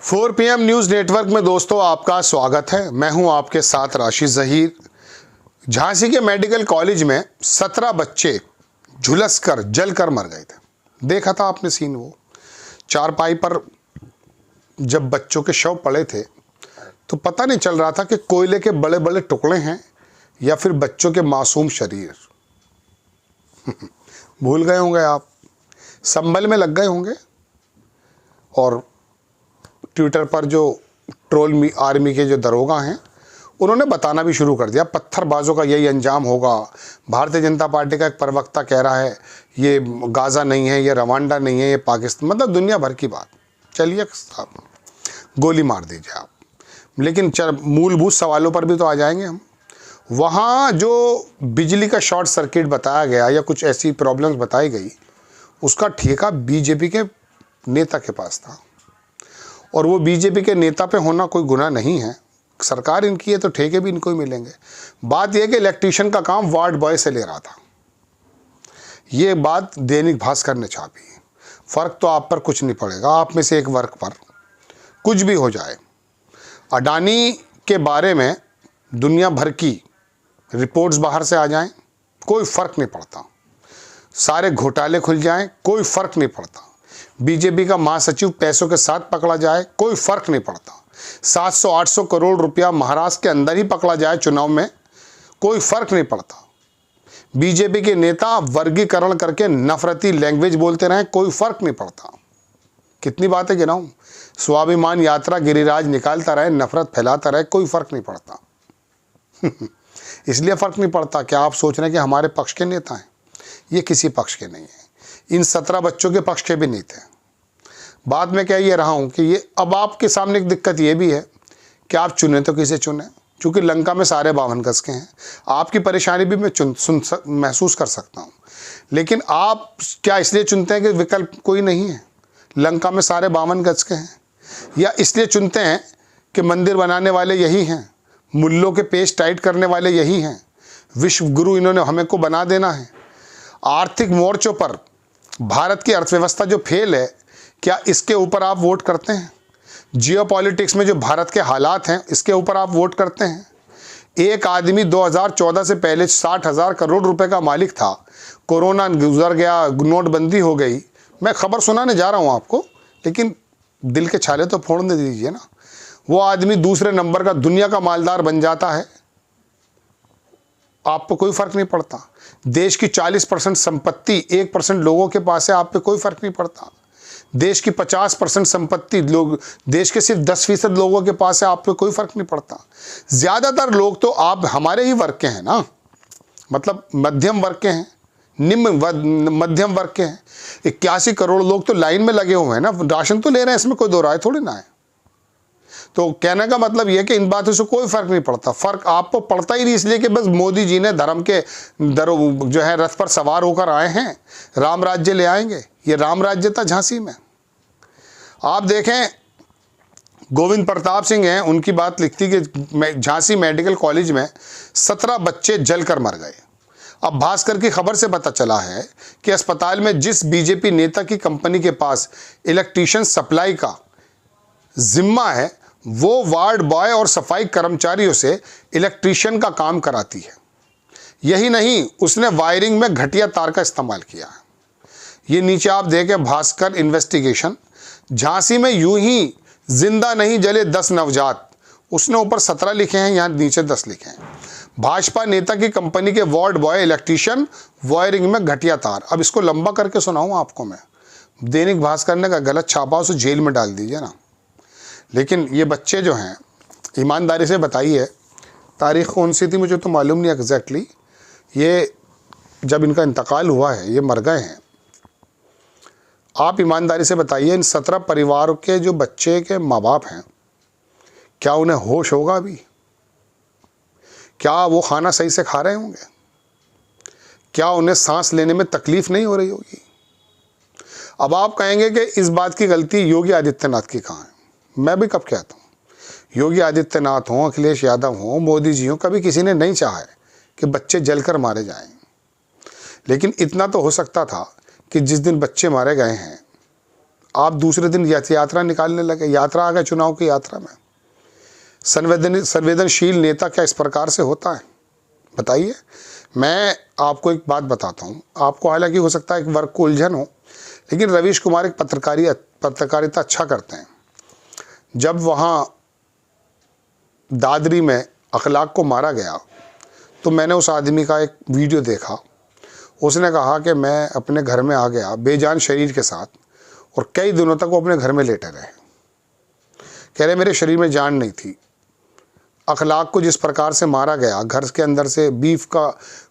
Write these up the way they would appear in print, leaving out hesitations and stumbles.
4 PM news network में दोस्तों आपका स्वागत है। मैं हूं आपके साथ राशिद ज़हीर। झांसी के मेडिकल कॉलेज में 17 बच्चे झुलसकर जलकर मर गए थे। देखा था आपने सीन, वो चारपाई पर जब बच्चों के शव पड़े थे तो पता नहीं चल रहा था कि कोयले के बड़े बड़े टुकड़े हैं या फिर बच्चों के मासूम शरीर। भूल गए होंगे आप, संभल में लग गए होंगे और ट्विटर पर जो ट्रोल आर्मी के जो दरोगा हैं उन्होंने बताना भी शुरू कर दिया पत्थरबाजों का यही अंजाम होगा। भारतीय जनता पार्टी का एक प्रवक्ता कह रहा है ये गाज़ा नहीं है, ये रवांडा नहीं है, ये पाकिस्तान, मतलब दुनिया भर की बात। चलिए गोली मार दीजिए आप, लेकिन मूलभूत सवालों पर भी तो आ जाएंगे हम। वहाँ जो बिजली का शॉर्ट सर्किट बताया गया या कुछ ऐसी प्रॉब्लम्स बताई गई, उसका ठेका बीजेपी के नेता के पास था और वो बीजेपी के नेता पे होना कोई गुनाह नहीं है। सरकार इनकी है तो ठेके भी इनको ही मिलेंगे। बात यह कि इलेक्ट्रीशियन का काम वार्ड बॉय से ले रहा था। ये बात दैनिक भास्कर ने छापी। फ़र्क तो आप पर कुछ नहीं पड़ेगा, आप में से एक वर्ग पर कुछ भी हो जाए। अडानी के बारे में दुनिया भर की रिपोर्ट्स बाहर से आ जाएं, कोई फ़र्क नहीं पड़ता। सारे घोटाले खुल जाएं, कोई फ़र्क नहीं पड़ता। बीजेपी का महासचिव पैसों के साथ पकड़ा जाए, कोई फर्क नहीं पड़ता। 700-800 करोड़ रुपया महाराष्ट्र के अंदर ही पकड़ा जाए चुनाव में, कोई फर्क नहीं पड़ता। बीजेपी के नेता वर्गीकरण करके नफरती लैंग्वेज बोलते रहें, कोई फर्क नहीं पड़ता। कितनी बातें गिनाऊं, स्वाभिमान यात्रा गिरिराज निकालता रहे, नफरत फैलाता रहे, कोई फर्क नहीं पड़ता। इसलिए फर्क नहीं पड़ता कि आप सोच रहे हैं कि हमारे पक्ष के नेता हैं। ये किसी पक्ष के नहीं है, इन 17 बच्चों के पक्ष के भी नहीं थे। बाद में कह ये रहा हूँ कि ये अब आपके सामने एक दिक्कत ये भी है कि आप चुने तो किसे चुने, क्योंकि लंका में सारे 52 गज के हैं। आपकी परेशानी भी मैं महसूस कर सकता हूँ, लेकिन आप क्या इसलिए चुनते हैं कि विकल्प कोई नहीं है? लंका में सारे 52 गज के हैं, या इसलिए चुनते हैं कि मंदिर बनाने वाले यही हैं, मुल्लों के पेश टाइट करने वाले यही हैं, विश्व गुरु इन्होंने हमें को बना देना है? आर्थिक मोर्चों पर भारत की अर्थव्यवस्था जो फेल है, क्या इसके ऊपर आप वोट करते हैं? जियोपॉलिटिक्स में जो भारत के हालात हैं, इसके ऊपर आप वोट करते हैं? एक आदमी 2014 से पहले 60,000 करोड़ रुपए का मालिक था, कोरोना गुजर गया, नोटबंदी हो गई। मैं खबर सुनाने जा रहा हूं आपको, लेकिन दिल के छाले तो फोड़ने दीजिए ना। वो आदमी दूसरे नंबर का दुनिया का मालदार बन जाता है, आपको कोई फर्क नहीं पड़ता। देश की 40% संपत्ति 1% लोगों के पास है, आप पे कोई फर्क नहीं पड़ता। देश की 50% संपत्ति लोग, देश के सिर्फ 10% लोगों के पास है, आप पे कोई फर्क नहीं पड़ता। ज़्यादातर लोग तो आप हमारे ही वर्ग के हैं ना, मतलब मध्यम वर्ग के हैं, निम्न मध्यम वर्ग के हैं। 81 करोड़ लोग तो लाइन में लगे हुए हैं ना, राशन तो ले रहे हैं, इसमें कोई दो राय थोड़ी ना है। तो कहने का मतलब यह कि इन बातों से कोई फर्क नहीं पड़ता। फर्क आपको पड़ता ही नहीं, इसलिए कि बस मोदी जी ने धर्म के जो है रथ पर सवार होकर आए हैं, राम राज्य ले आएंगे। ये राम राज्य था झांसी में। आप देखें, गोविंद प्रताप सिंह हैं, उनकी बात लिखती कि झांसी मेडिकल कॉलेज में 17 बच्चे जलकर मर गए। अब भास्कर की खबर से पता चला है कि अस्पताल में जिस बीजेपी नेता की कंपनी के पास इलेक्ट्रीशियन सप्लाई का जिम्मा है, वो वार्ड बॉय और सफाई कर्मचारियों से इलेक्ट्रीशियन का काम कराती है। यही नहीं, उसने वायरिंग में घटिया तार का इस्तेमाल किया है। ये नीचे आप देखें, भास्कर इन्वेस्टिगेशन। झांसी में यूं ही जिंदा नहीं जले 10 नवजात, उसने ऊपर 17 लिखे हैं, यहाँ नीचे 10 लिखे हैं। भाजपा नेता की कंपनी के वार्ड बॉय इलेक्ट्रीशियन, वायरिंग में घटिया तार। अब इसको लंबा करके सुनाऊँ आपको मैं। दैनिक भास्कर ने गलत छापा, उसे जेल में डाल दीजिए ना। लेकिन ये बच्चे जो हैं, ईमानदारी से बताइए, तारीख़ कौन सी थी मुझे तो मालूम नहीं एग्जैक्टली। ये जब इनका इंतकाल हुआ है, ये मर गए हैं। आप ईमानदारी से बताइए, इन 17 परिवार के जो बच्चे के माँ बाप हैं, क्या उन्हें होश होगा अभी? क्या वो खाना सही से खा रहे होंगे? क्या उन्हें सांस लेने में तकलीफ नहीं हो रही होगी? अब आप कहेंगे कि इस बात की गलती योगी आदित्यनाथ की कहाँ है? मैं भी कब कहता हूँ, योगी आदित्यनाथ हों, अखिलेश यादव हों, मोदी जी हों, कभी किसी ने नहीं चाहा है कि बच्चे जलकर मारे जाएं। लेकिन इतना तो हो सकता था कि जिस दिन बच्चे मारे गए हैं, आप दूसरे दिन यात्रा निकालने लगे। यात्रा आ गए चुनाव की यात्रा में। संवेदनशील नेता क्या इस प्रकार से होता है? बताइए। मैं आपको एक बात बताता हूँ, आपको हालांकि हो सकता है एक वर्ग को उलझन हो, लेकिन रवीश कुमार एक पत्रकारिता अच्छा करते हैं। जब वहाँ दादरी में अखलाक को मारा गया तो मैंने उस आदमी का एक वीडियो देखा। उसने कहा कि मैं अपने घर में आ गया बेजान शरीर के साथ और कई दिनों तक वो अपने घर में लेटे रहे। कह रहे मेरे शरीर में जान नहीं थी। अखलाक को जिस प्रकार से मारा गया, घर के अंदर से बीफ का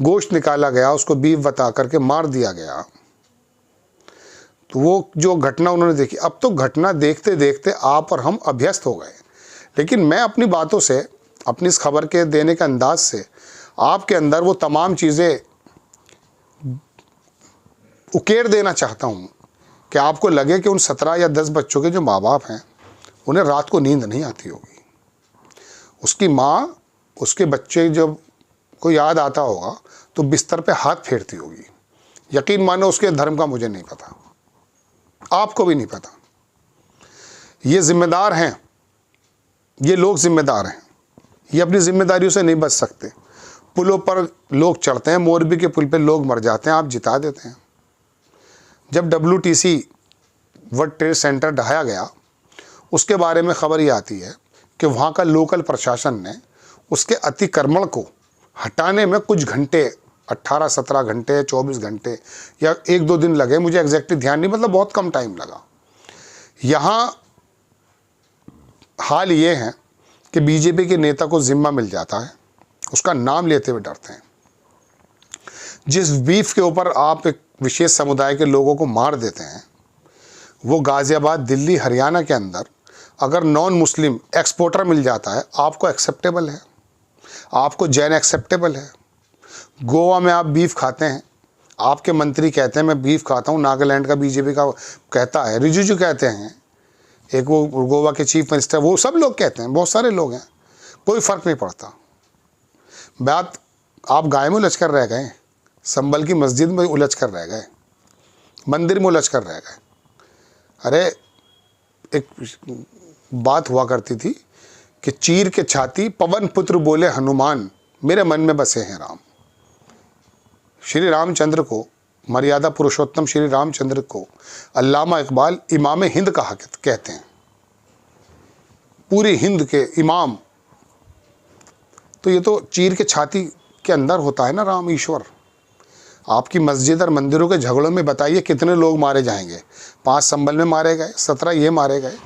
गोश्त निकाला गया, उसको बीफ बता करके मार दिया गया, तो वो जो घटना उन्होंने देखी, अब तो घटना देखते देखते आप और हम अभ्यस्त हो गए। लेकिन मैं अपनी बातों से, अपनी इस खबर के देने के अंदाज से आपके अंदर वो तमाम चीज़ें उकेर देना चाहता हूँ कि आपको लगे कि उन 17 या 10 बच्चों के जो माँ बाप हैं उन्हें रात को नींद नहीं आती होगी। उसकी माँ, उसके बच्चे जब को याद आता होगा तो बिस्तर पे हाथ फेरती होगी। यकीन मानो उसके धर्म का मुझे नहीं पता, आपको भी नहीं पता। ये जिम्मेदार हैं, ये लोग जिम्मेदार हैं, ये अपनी जिम्मेदारियों से नहीं बच सकते। पुलों पर लोग चढ़ते हैं, मोरबी के पुल पे लोग मर जाते हैं, आप जिता देते हैं। जब WTC वर्ल्ड ट्रेड सेंटर ढहाया गया, उसके बारे में खबर ये आती है कि वहाँ का लोकल प्रशासन ने उसके अतिक्रमण को हटाने में कुछ घंटे, 18-17 घंटे, 24 घंटे या 1-2 दिन लगे, मुझे एग्जैक्टली ध्यान नहीं, मतलब बहुत कम टाइम लगा। यहाँ हाल ये है कि बीजेपी के नेता को जिम्मा मिल जाता है, उसका नाम लेते हुए डरते हैं। जिस बीफ के ऊपर आप एक विशेष समुदाय के लोगों को मार देते हैं, वो गाज़ियाबाद, दिल्ली, हरियाणा के अंदर अगर नॉन मुस्लिम एक्सपोर्टर मिल जाता है, आपको एक्सेप्टेबल है, आपको जैन एक्सेप्टेबल है। गोवा में आप बीफ खाते हैं, आपके मंत्री कहते हैं मैं बीफ खाता हूँ, नागालैंड का बीजेपी का कहता है, रिजिजू कहते हैं, एक वो गोवा के चीफ मिनिस्टर, वो सब लोग कहते हैं, बहुत सारे लोग हैं, कोई फ़र्क नहीं पड़ता। बात आप गाय में उलझ कर रह गए, संभल की मस्जिद में उलझ कर रह गए, मंदिर में उलझ कर रह गए। अरे एक बात हुआ करती थी कि चीर के छाती पवन पुत्र बोले हनुमान, मेरे मन में बसे हैं राम। श्री रामचंद्र को, मर्यादा पुरुषोत्तम श्री रामचंद्र को अल्लामा इकबाल इमाम हिंद कहा कहते हैं, पूरी हिंद के इमाम। तो ये तो चीर के छाती के अंदर होता है ना राम, ईश्वर। आपकी मस्जिद और मंदिरों के झगड़ों में बताइए कितने लोग मारे जाएंगे? 5 संभल में मारे गए, 17 ये मारे गए।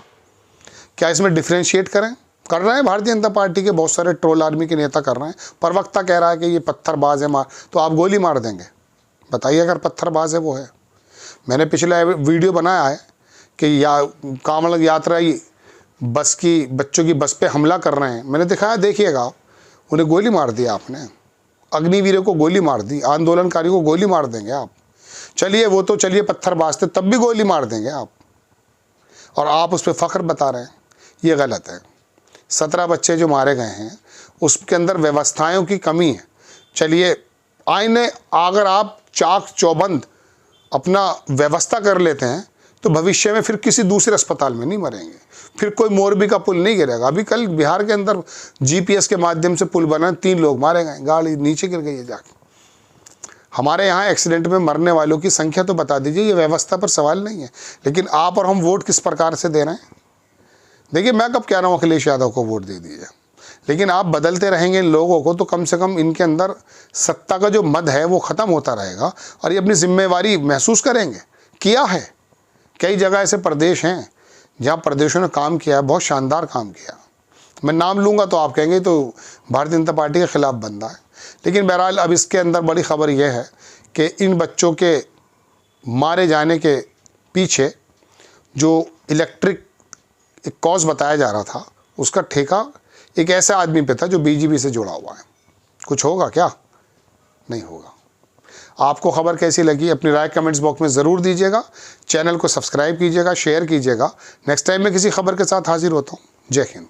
क्या इसमें डिफ्रेंशिएट करें? कर रहे हैं भारतीय जनता पार्टी के बहुत सारे ट्रोल आर्मी के नेता कर रहे हैं। प्रवक्ता कह रहा है कि ये पत्थरबाज है, मार, तो आप गोली मार देंगे? बताइए अगर पत्थरबाज है वो है। मैंने पिछला वीडियो बनाया है कि कांवड़ यात्रा बस की, बच्चों की बस पे हमला कर रहे हैं, मैंने दिखाया, देखिएगा आप। उन्हें गोली मार दिया आपने, अग्निवीरों को गोली मार दी, आंदोलनकारियों को गोली मार देंगे आप। चलिए वो तो चलिए पत्थरबाज थे, तब भी गोली मार देंगे आप, और आप उस पर फ़ख्र बता रहे हैं। ये गलत है। 17 बच्चे जो मारे गए हैं उसके अंदर व्यवस्थाओं की कमी है। चलिए आईने, अगर आप चाक चौबंद अपना व्यवस्था कर लेते हैं तो भविष्य में फिर किसी दूसरे अस्पताल में नहीं मरेंगे, फिर कोई मोरबी का पुल नहीं गिरेगा। अभी कल बिहार के अंदर GPS के माध्यम से पुल बना, 3 लोग मारे गए, गाड़ी नीचे गिर गई है जाके। हमारे यहाँ एक्सीडेंट में मरने वालों की संख्या तो बता दीजिए, ये व्यवस्था पर सवाल नहीं है। लेकिन आप और हम वोट किस प्रकार से दे रहे हैं? देखिए मैं कब कह रहा हूँ अखिलेश यादव को वोट दे दीजिए, लेकिन आप बदलते रहेंगे इन लोगों को तो कम से कम इनके अंदर सत्ता का जो मद है वो ख़त्म होता रहेगा और ये अपनी जिम्मेवारी महसूस करेंगे। किया है, कई जगह ऐसे प्रदेश हैं जहाँ प्रदेशों ने काम किया है, बहुत शानदार काम किया। मैं नाम लूँगा तो आप कहेंगे तो भारतीय जनता पार्टी के ख़िलाफ़ बंदा है। लेकिन बहरहाल अब इसके अंदर बड़ी ख़बर यह है कि इन बच्चों के मारे जाने के पीछे जो इलेक्ट्रिक एक कॉज बताया जा रहा था, उसका ठेका एक ऐसे आदमी पे था जो BJP से जुड़ा हुआ है। कुछ होगा क्या? नहीं होगा। आपको खबर कैसी लगी अपनी राय कमेंट्स बॉक्स में ज़रूर दीजिएगा। चैनल को सब्सक्राइब कीजिएगा, शेयर कीजिएगा। नेक्स्ट टाइम मैं किसी खबर के साथ हाजिर होता हूँ। जय हिंद।